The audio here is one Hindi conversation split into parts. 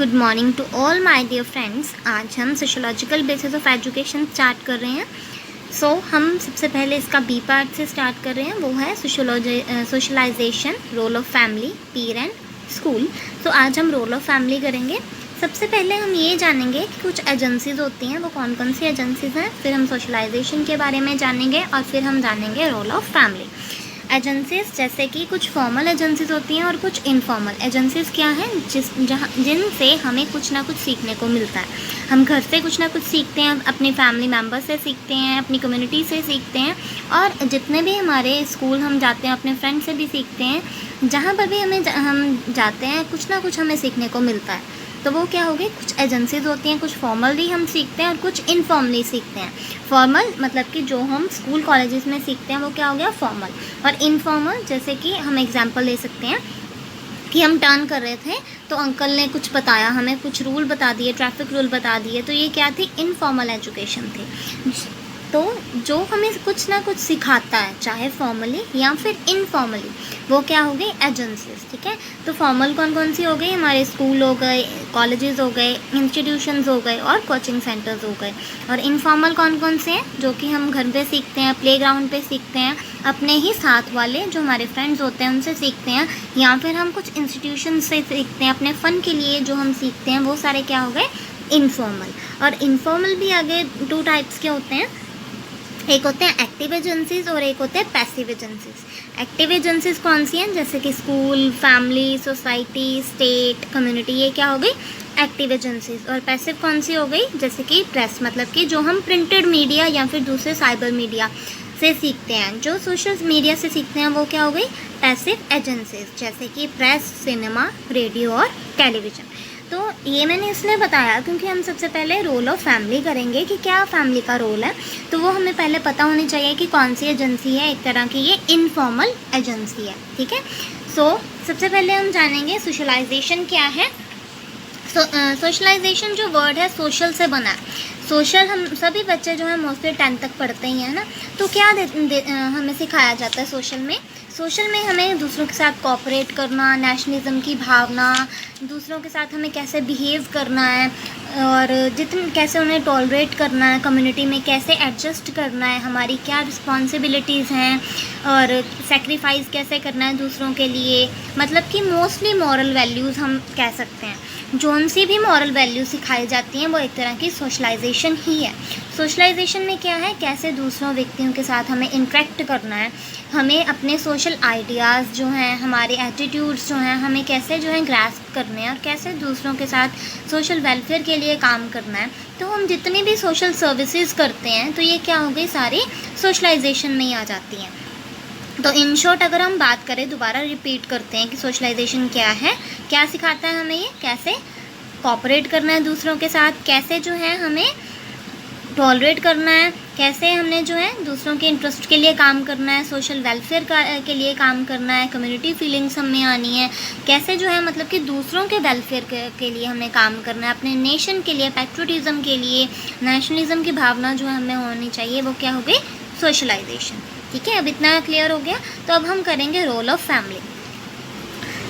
Good morning to all my dear friends. आज हम sociological basis of education start कर रहे हैं। हम सबसे पहले इसका बी पार्ट से स्टार्ट कर रहे हैं, वो है socialisation, role of family, Pir and school. आज हम रोल ऑफ फैमिली करेंगे। सबसे पहले हम ये जानेंगे कि कुछ एजेंसीज होती हैं, वो कौन कौन सी एजेंसीज हैं, फिर हम सोशलाइजेशन के बारे में जानेंगे और फिर हम जानेंगे रोल ऑफ फैमिली। एजेंसीज जैसे कि कुछ फॉर्मल एजेंसीज होती हैं और कुछ इनफॉर्मल एजेंसीज क्या हैं, जिनसे हमें कुछ ना कुछ सीखने को मिलता है। हम घर से कुछ ना कुछ सीखते हैं, अपनी फैमिली मेम्बर से सीखते हैं, अपनी कम्युनिटी से सीखते हैं, और जितने भी हमारे स्कूल हम जाते हैं अपने फ्रेंड से भी सीखते हैं। जहाँ पर भी हम जाते हैं कुछ ना कुछ हमें सीखने को मिलता है। तो वो क्या हो गई, कुछ एजेंसीज होती हैं, कुछ फॉर्मली हम सीखते हैं और कुछ इनफॉर्मली सीखते हैं। फॉर्मल मतलब कि जो हम स्कूल कॉलेजेस में सीखते हैं वो क्या हो गया, फॉर्मल। और इनफॉर्मल जैसे कि हम एग्जांपल ले सकते हैं कि हम टर्न कर रहे थे तो अंकल ने कुछ बताया, हमें कुछ रूल बता दिए, ट्रैफिक रूल बता दिए, तो ये क्या थी, इनफॉर्मल एजुकेशन थी। तो जो हमें कुछ ना कुछ सिखाता है, चाहे फॉर्मली या फिर इनफॉर्मली, वो क्या हो गई, एजेंसीज। ठीक है, तो फॉर्मल कौन कौन सी हो गई, हमारे स्कूल हो गए, कॉलेजेस हो गए, इंस्टीट्यूशंस हो गए और कोचिंग सेंटर्स हो गए। और इनफॉर्मल कौन कौन से हैं, जो कि हम घर पे सीखते हैं, प्लेग्राउंड पे सीखते हैं, अपने ही साथ वाले जो हमारे फ्रेंड्स होते हैं उनसे सीखते हैं, या फिर हम कुछ इंस्टीट्यूशन से सीखते हैं, अपने फ़न के लिए जो हम सीखते हैं, वो सारे क्या हो गए, इनफॉर्मल। और इनफॉर्मल भी आगे 2 टाइप्स के होते हैं, एक होते हैं एक्टिव एजेंसीज और एक होते हैं पैसिव एजेंसीज। एक्टिव एजेंसीज कौन सी हैं, जैसे कि school, family, society, state, community, ये क्या हो गई, एक्टिव एजेंसीज। और पैसिव कौन सी हो गई, जैसे कि प्रेस, मतलब कि जो हम प्रिंटेड मीडिया या फिर दूसरे साइबर मीडिया से सीखते हैं, जो सोशल मीडिया से सीखते हैं, वो क्या हो गई, पैसिव एजेंसीज, जैसे कि प्रेस, सिनेमा, रेडियो और टेलीविज़न। तो ये मैंने इसलिए बताया क्योंकि हम सबसे पहले रोल ऑफ फैमिली करेंगे कि क्या फैमिली का रोल है, तो वो हमें पहले पता होनी चाहिए कि कौन सी एजेंसी है। एक तरह की ये इनफॉर्मल एजेंसी है। ठीक है, सबसे पहले हम जानेंगे सोशलाइजेशन क्या है। सोशलाइजेशन जो वर्ड है सोशल से बना है। सोशल हम सभी बच्चे जो है मोस्टली 10th तक पढ़ते ही हैं ना, तो क्या हमें सिखाया जाता है सोशल में हमें दूसरों के साथ कोऑपरेट करना, नेशनलिज्म की भावना, दूसरों के साथ हमें कैसे बिहेव करना है और कैसे उन्हें टॉलरेट करना है, कम्युनिटी में कैसे एडजस्ट करना है, हमारी क्या रिस्पॉन्सिबिलिटीज़ हैं और सेक्रीफाइस कैसे करना है दूसरों के लिए। मतलब कि मोस्टली मॉरल वैल्यूज़ हम कह सकते हैं। जोन सी भी मॉरल वैल्यू सिखाई जाती हैं वो एक तरह की सोशलाइजेशन ही है। सोशलाइजेशन में क्या है, कैसे दूसरों व्यक्तियों के साथ हमें इंटरेक्ट करना है, हमें अपने सोशल आइडियाज़ जो हैं, हमारे एटीट्यूड्स जो हैं, हमें कैसे जो है ग्रास्प करने हैं और कैसे दूसरों के साथ सोशल वेलफेयर के लिए काम करना है। तो हम जितनी भी सोशल सर्विसेज करते हैं तो ये क्या हो गई, सारी सोशलाइजेशन में ही आ जाती हैं। तो इन शॉर्ट अगर हम बात करें, दोबारा रिपीट करते हैं कि सोशलाइजेशन क्या है, क्या सिखाता है हमें, ये कैसे कोऑपरेट करना है दूसरों के साथ, कैसे जो है हमें टॉलरेट करना है, कैसे हमने जो है दूसरों के इंटरेस्ट के लिए काम करना है, सोशल वेलफेयर के लिए काम करना है, कम्युनिटी फीलिंग्स हमें आनी है, कैसे जो है मतलब कि दूसरों के वेलफेयर के लिए हमें काम करना है, अपने नेशन के लिए, पैट्रियोटिज्म के लिए, नेशनलिज्म की भावना जो है हमें होनी चाहिए, वो क्या हो गई, सोशलाइजेशन। ठीक है, अब इतना क्लियर हो गया। तो अब हम करेंगे रोल ऑफ फैमिली।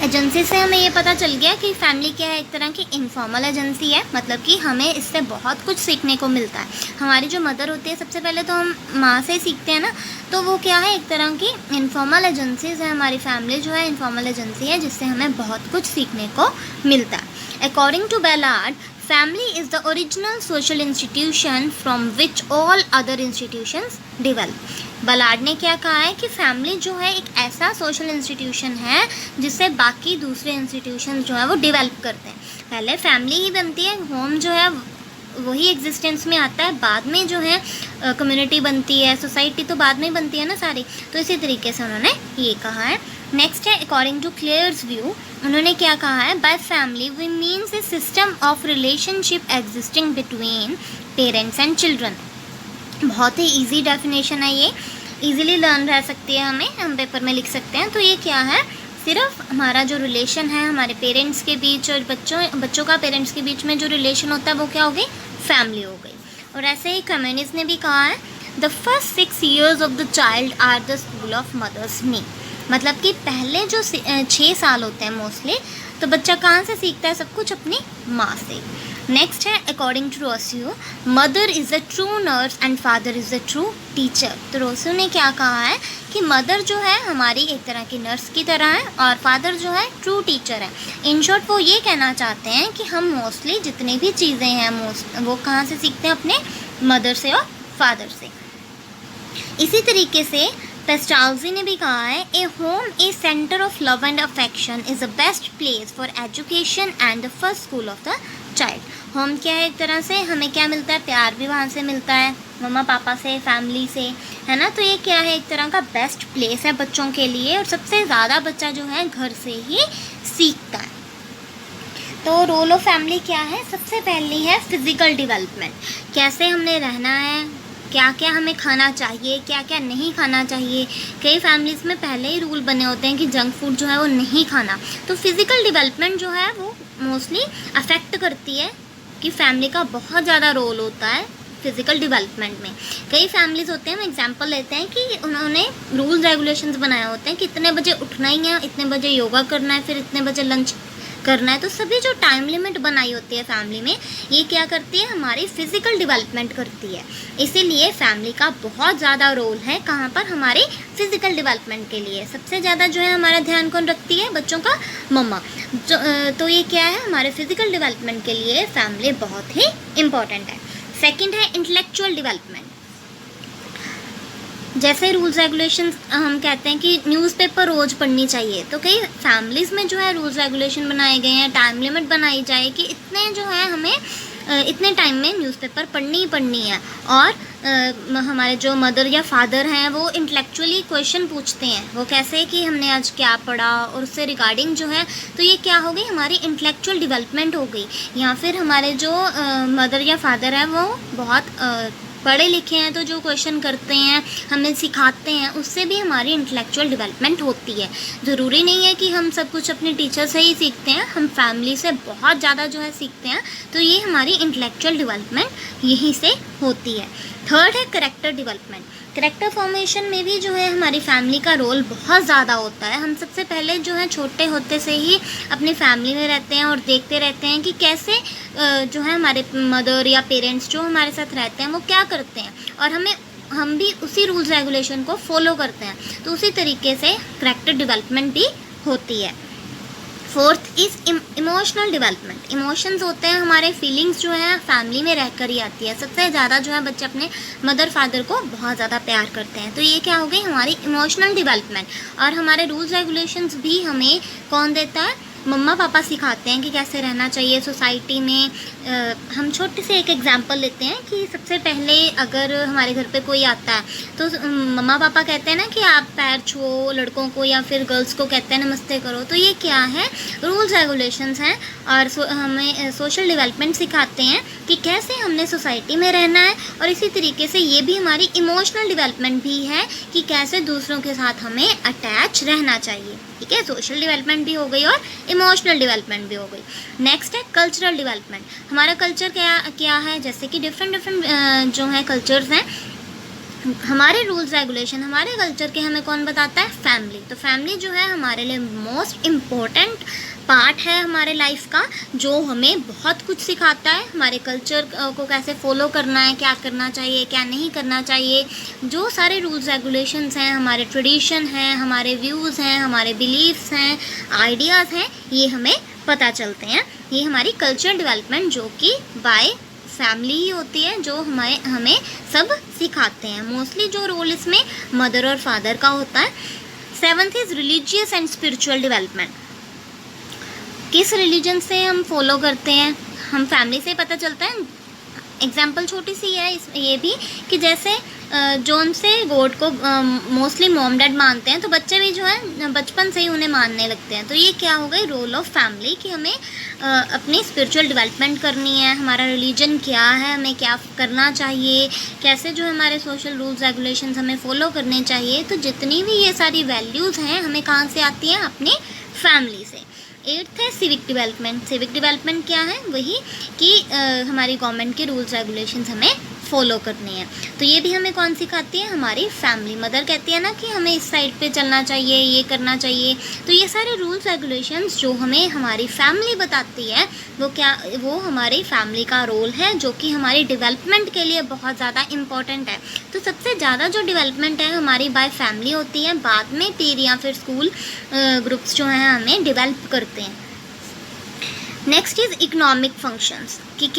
एजेंसी से हमें ये पता चल गया कि फैमिली क्या है, एक तरह की इनफॉर्मल एजेंसी है, मतलब कि हमें इससे बहुत कुछ सीखने को मिलता है। हमारी जो मदर होती है, सबसे पहले तो हम माँ से सीखते हैं ना, तो वो क्या है, एक तरह की इनफॉर्मल एजेंसीज है। हमारी फैमिली जो है इनफॉर्मल एजेंसी है, जिससे हमें बहुत कुछ सीखने को मिलता है। According to Ballard, family is the original social institution from which all other institutions develop। Ballard ने क्या कहा है कि फैमिली जो है एक ऐसा सोशल इंस्टीट्यूशन है जिससे बाकी दूसरे इंस्टीट्यूशन जो है वो डेवलप करते हैं। पहले फैमिली ही बनती है, होम जो है वही एग्जिस्टेंस में आता है, बाद में जो है कम्युनिटी बनती है, सोसाइटी तो बाद में बनती है ना सारी। तो इसी तरीके से उन्होंने ये कहा है। नेक्स्ट है अकॉर्डिंग टू क्लेयर्स व्यू, उन्होंने क्या कहा है, by family we means a system of relationship existing between parents and children. बहुत ही ईजी डेफिनेशन है, ये ईजिली लर्न रह सकती है, हम पेपर में लिख सकते हैं। तो ये क्या है, सिर्फ हमारा जो रिलेशन है हमारे पेरेंट्स के बीच और बच्चों का पेरेंट्स के बीच में जो रिलेशन होता है वो क्या हो गई, फैमिली हो गई। और ऐसे ही कम्युनिस्ट ने भी कहा है, the first 6 years of the child are the school of mothers नी। मतलब कि पहले जो 6 साल होते हैं मोस्टली तो बच्चा कहाँ से सीखता है सब कुछ? अपनी माँ से। नेक्स्ट है according to Rousseau, mother is a true nurse and father is a true teacher. तो रोसियो ने क्या कहा है कि मदर जो है हमारी एक तरह की नर्स की तरह है और फादर जो है ट्रू टीचर है। इन शॉर्ट वो ये कहना चाहते हैं कि हम मोस्टली जितनी भी चीज़ें हैं वो कहाँ से सीखते हैं? अपने मदर से और फादर से। इसी तरीके से पेस्टाल्जी ने भी कहा है, a home a centre of love and affection is the best place for education and the first school of the child. Home क्या है? एक तरह से हमें क्या मिलता है? प्यार भी वहाँ से मिलता है, मम्मा पापा से, फैमिली से, है ना। तो ये क्या है? एक तरह का बेस्ट प्लेस है बच्चों के लिए और सबसे ज़्यादा बच्चा जो है घर से ही सीखता है। तो रोल ऑफ फैमिली क्या है? सबसे पहली है फिज़िकल डेवलपमेंट। कैसे हमने रहना है, क्या क्या हमें खाना चाहिए, क्या क्या नहीं खाना चाहिए। कई फैमिलीज़ में पहले ही रूल बने होते हैं कि जंक फूड जो है वो नहीं खाना। तो फिज़िकल डेवलपमेंट जो है वो मोस्टली अफेक्ट करती है कि फैमिली का बहुत ज़्यादा रोल होता है फिज़िकल डेवलपमेंट में। कई फैमिलीज़ होते हैं, हम एग्जांपल लेते हैं कि उन्होंने रूल्स रेगुलेशंस बनाए होते हैं कि इतने बजे उठना ही है, इतने बजे योगा करना है, फिर इतने बजे लंच करना है। तो सभी जो टाइम लिमिट बनाई होती है फैमिली में, ये क्या करती है? हमारी फिज़िकल डेवलपमेंट करती है। इसीलिए फैमिली का बहुत ज़्यादा रोल है कहाँ पर? हमारे फिज़िकल डेवलपमेंट के लिए। सबसे ज़्यादा जो है हमारा ध्यान कौन रखती है? बच्चों का मम्मा। तो ये क्या है? हमारे फिज़िकल डेवलपमेंट के लिए फैमिली बहुत ही इम्पॉर्टेंट है। सेकेंड है इंटेलेक्चुअल डेवलपमेंट। जैसे रूल्स रेगुलेशंस हम कहते हैं कि न्यूज़पेपर रोज़ पढ़नी चाहिए, तो कई फैमिलीज़ में जो है रूल्स रेगुलेशन बनाए गए हैं, टाइम लिमिट बनाई जाए कि इतने जो है हमें इतने टाइम में न्यूज़पेपर पढ़नी ही पढ़नी है। और हमारे जो मदर या फादर हैं वो इंटेलेक्चुअली क्वेश्चन पूछते हैं। वो कैसे कि हमने आज क्या पढ़ा और उससे रिगार्डिंग जो है, तो ये क्या हो गई? हमारी इंटेलेक्चुअल डेवलपमेंट हो गई। या फिर हमारे जो मदर या फादर हैं वो बहुत पढ़े लिखे हैं, तो जो क्वेश्चन करते हैं, हमें सिखाते हैं, उससे भी हमारी इंटेलेक्चुअल डेवलपमेंट होती है। ज़रूरी नहीं है कि हम सब कुछ अपने टीचर से ही सीखते हैं, हम फैमिली से बहुत ज़्यादा जो है सीखते हैं। तो ये हमारी इंटेलेक्चुअल डेवलपमेंट यहीं से होती है। थर्ड है करेक्टर डेवलपमेंट। करेक्टर फॉर्मेशन में भी जो है हमारी फैमिली का रोल बहुत ज़्यादा होता है। हम सबसे पहले जो है छोटे होते से ही अपनी फैमिली में रहते हैं और देखते रहते हैं कि कैसे जो है हमारे मदर या पेरेंट्स जो हमारे साथ रहते हैं वो क्या करते हैं, और हम भी उसी रूल्स रेगुलेशन को फॉलो करते हैं। तो उसी तरीके से करेक्टर डेवलपमेंट भी होती है। Fourth is emotional development. Emotions होते हैं हमारे, फीलिंग्स जो है फैमिली में रहकर ही आती है। सबसे ज़्यादा जो है बच्चे अपने मदर फादर को बहुत ज़्यादा प्यार करते हैं। तो ये क्या हो गई? हमारी इमोशनल डेवलपमेंट। और हमारे रूल्स रेगुलेशंस भी हमें कौन देता है? मम्मा पापा सिखाते हैं कि कैसे रहना चाहिए सोसाइटी में। हम छोटे से एक एग्जांपल लेते हैं कि सबसे पहले अगर हमारे घर पे कोई आता है तो मम्मा पापा कहते हैं ना कि आप पैर छुओ लड़कों को, या फिर गर्ल्स को कहते हैं नमस्ते करो। तो ये क्या है? रूल्स रेगुलेशंस हैं और हमें सोशल डेवलपमेंट सिखाते हैं कि कैसे हमने सोसाइटी में रहना है। और इसी तरीके से ये भी हमारी इमोशनल डेवलपमेंट भी है कि कैसे दूसरों के साथ हमें अटैच रहना चाहिए। ठीक है, सोशल डेवलपमेंट भी हो गई और इमोशनल डेवलपमेंट भी हो गई। नेक्स्ट है कल्चरल डेवलपमेंट। हमारा कल्चर क्या है? जैसे कि डिफरेंट जो है कल्चर्स हैं, हमारे रूल्स रेगुलेशन हमारे कल्चर के हमें कौन बताता है? फैमिली। तो फैमिली जो है हमारे लिए मोस्ट इम्पोर्टेंट पार्ट है हमारे लाइफ का, जो हमें बहुत कुछ सिखाता है। हमारे कल्चर को कैसे फॉलो करना है, क्या करना चाहिए, क्या नहीं करना चाहिए, जो सारे रूल्स रेगुलेशंस हैं, हमारे ट्रेडिशन हैं, हमारे व्यूज़ हैं, हमारे बिलीव्स हैं, आइडियाज़ हैं, ये हमें पता चलते हैं। ये हमारी कल्चर डेवलपमेंट जो कि बाय फैमिली ही होती है, जो हमें सब सिखाते हैं। मोस्टली जो रोल इसमें मदर और फादर का होता है। Seventh is religious and spiritual development. किस रिलीजन से हम फॉलो करते हैं? हम फैमिली से पता चलता है। एग्जाम्पल छोटी सी है ये भी कि जैसे जोन से गॉड को मोस्टली मॉम डैड मानते हैं, तो बच्चे भी जो है बचपन से ही उन्हें मानने लगते हैं। तो ये क्या हो गई? रोल ऑफ फैमिली कि हमें अपनी स्पिरिचुअल डेवलपमेंट करनी है, हमारा रिलीजन क्या है, हमें क्या करना चाहिए, कैसे जो हमारे सोशल रूल्स रेगुलेशंस हमें फॉलो करने चाहिए। तो जितनी भी ये सारी वैल्यूज़ हैं हमें कहाँ से आती हैं? अपनी फैमिली से। एट्थ है सिविक डेवलपमेंट। सिविक डेवलपमेंट क्या है? वही कि हमारी गवर्नमेंट के रूल्स रेगुलेशंस हमें फॉलो करनी है। तो ये भी हमें कौन सिखाती है? हमारी फैमिली। मदर कहती है ना कि हमें इस साइड पे चलना चाहिए, ये करना चाहिए। तो ये सारे रूल्स रेगुलेशंस जो हमें हमारी फैमिली बताती है वो हमारी फैमिली का रोल है, जो कि हमारी डेवलपमेंट के लिए बहुत ज़्यादा इम्पॉर्टेंट है। तो सबसे ज़्यादा जो डेवलपमेंट है हमारी बाय फैमिली होती है, बाद में पीर या फिर स्कूल ग्रुप्स जो हैं हमें डेवलप करते हैं। नेक्स्ट इज़ इकोनॉमिक फंक्शंस कि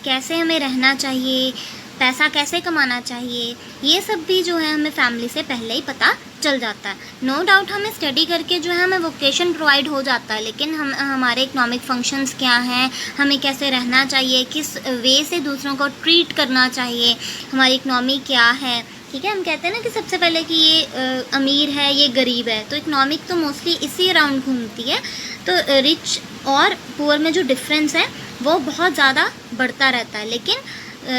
कैसे हमें रहना चाहिए, पैसा कैसे कमाना चाहिए, ये सब भी जो है हमें फैमिली से पहले ही पता चल जाता है। नो डाउट हमें स्टडी करके जो है हमें वोकेशन प्रोवाइड हो जाता है, लेकिन हमारे इकोनॉमिक फंक्शंस क्या हैं, हमें कैसे रहना चाहिए, किस वे से दूसरों को ट्रीट करना चाहिए, हमारी इकनॉमी क्या है। ठीक है, हम कहते हैं ना कि सबसे पहले कि ये अमीर है, ये गरीब है, तो इकनॉमिक तो मोस्टली इसी अराउंड घूमती है। तो रिच और पुअर में जो डिफरेंस है वो बहुत ज़्यादा बढ़ता रहता है, लेकिन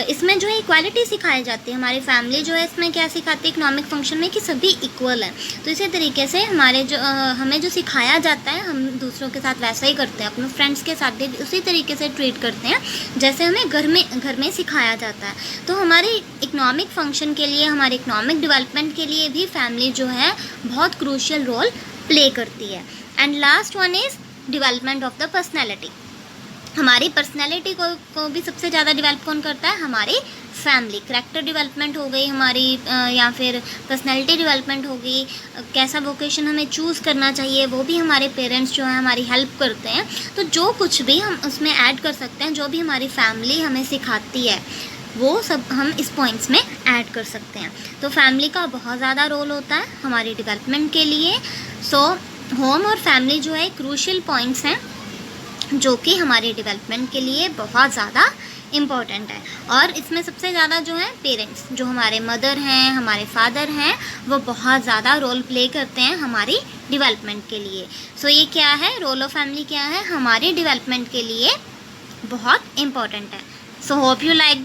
इसमें जो है इक्वालिटी सिखाई जाती है। हमारी फैमिली जो है इसमें क्या सिखाती है इकोनॉमिक फंक्शन में, कि सभी इक्वल हैं। तो इसी तरीके से हमें जो सिखाया जाता है हम दूसरों के साथ वैसा ही करते हैं, अपने फ्रेंड्स के साथ भी उसी तरीके से ट्रीट करते हैं जैसे हमें घर में सिखाया जाता है। तो हमारी इकोनॉमिक फंक्शन के लिए, हमारे इकोनॉमिक डेवलपमेंट के लिए भी फैमिली जो है बहुत क्रूशियल रोल प्ले करती है। And last one is development of the personality. हमारी पर्सनैलिटी को भी सबसे ज़्यादा डेवलप कौन करता है? हमारी फैमिली। करैक्टर डेवलपमेंट हो गई हमारी, या फिर पर्सनैलिटी डेवलपमेंट हो गई, कैसा वोकेशन हमें चूज़ करना चाहिए, वो भी हमारे पेरेंट्स जो हैं हमारी हेल्प करते हैं। तो जो कुछ भी हम उसमें ऐड कर सकते हैं, जो भी हमारी फैमिली हमें सिखाती है, वो सब हम इस पॉइंट्स में ऐड कर सकते हैं। तो फैमिली का बहुत ज़्यादा रोल होता है हमारी डेवलपमेंट के लिए। सो होम और फैमिली जो है क्रूशियल पॉइंट्स हैं जो कि हमारे डेवलपमेंट के लिए बहुत ज़्यादा इम्पॉर्टेंट है। और इसमें सबसे ज़्यादा जो है पेरेंट्स, जो हमारे मदर हैं, हमारे फादर हैं, वो बहुत ज़्यादा रोल प्ले करते हैं हमारी डेवलपमेंट के लिए। सो ये क्या है, रोल ऑफ फैमिली क्या है, हमारी डेवलपमेंट के लिए बहुत इम्पॉर्टेंट है। So hope you like